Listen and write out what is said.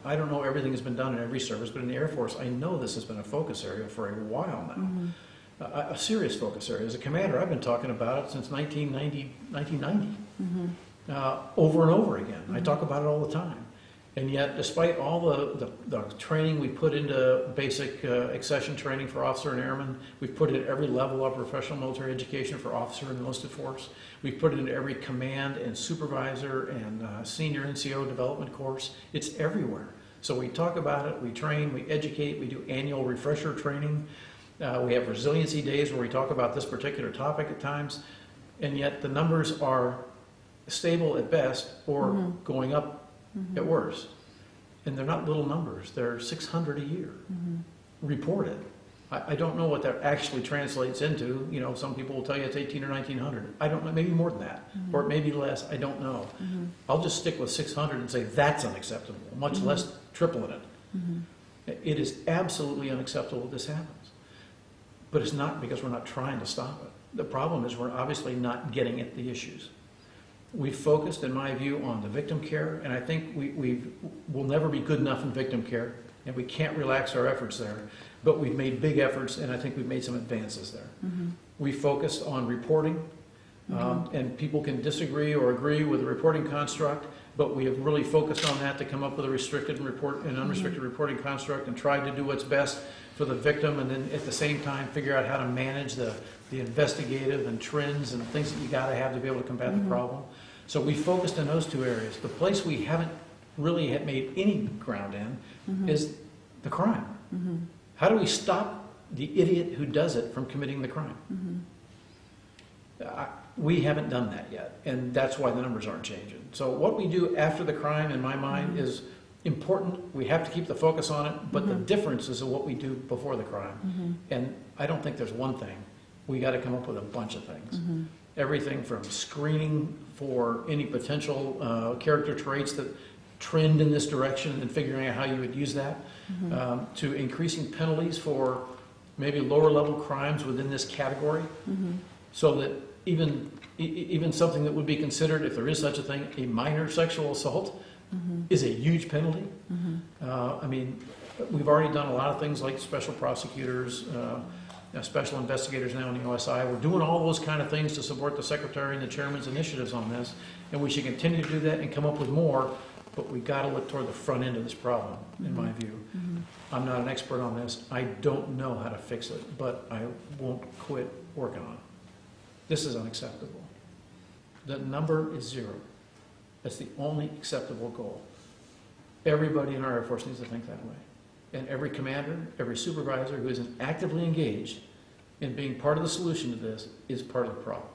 I don't know everything has been done in every service, but in the Air Force, I know this has been a focus area for a while now. A serious focus area. As a commander, I've been talking about it since 1990, over and over again. I talk about it all the time. And yet, despite all the training we put into basic accession training for officer and airmen, we've put it at every level of professional military education for officer and enlisted force. We've put it into every command and supervisor and senior NCO development course. It's everywhere. So we talk about it, we train, we educate, we do annual refresher training. We have resiliency days where we talk about this particular topic at times. And yet the numbers are stable at best or going up at worst. And they're not little numbers. They're 600 a year reported. I don't know what that actually translates into. You know, some people will tell you it's 18 or 1900. I don't know, maybe more than that. Or it may be less, I don't know. I'll just stick with 600 and say that's unacceptable, much less tripling it. It is absolutely unacceptable this happens. But it's not because we're not trying to stop it. The problem is we're obviously not getting at the issues. We've focused, in my view, on the victim care, and I think we'll never be good enough in victim care, and we can't relax our efforts there, but we've made big efforts, and I think we've made some advances there. We focused on reporting, and people can disagree or agree with the reporting construct, but we have really focused on that to come up with a restricted and unrestricted reporting construct and tried to do what's best for the victim, and then at the same time figure out how to manage the investigative and trends and things that you got to have to be able to combat the problem. So we focused in those two areas. The place we haven't really made any ground in is the crime. How do we stop the idiot who does it from committing the crime? We haven't done that yet, and that's why the numbers aren't changing. So what we do after the crime, in my mind, is important. We have to keep the focus on it, but the difference is what we do before the crime. And I don't think there's one thing. We got to come up with a bunch of things. Everything from screening for any potential character traits that trend in this direction and figuring out how you would use that, to increasing penalties for maybe lower level crimes within this category, so that even something that would be considered, if there is such a thing, a minor sexual assault is a huge penalty. I mean, we've already done a lot of things like special prosecutors, special investigators now in the OSI. We're doing all those kind of things to support the Secretary and the Chairman's initiatives on this, and we should continue to do that and come up with more, but we've got to look toward the front end of this problem, in my view. I'm not an expert on this. I don't know how to fix it, but I won't quit working on it. This is unacceptable. The number is 0. That's the only acceptable goal. Everybody in our Air Force needs to think that way. And every commander, every supervisor who isn't actively engaged in being part of the solution to this is part of the problem.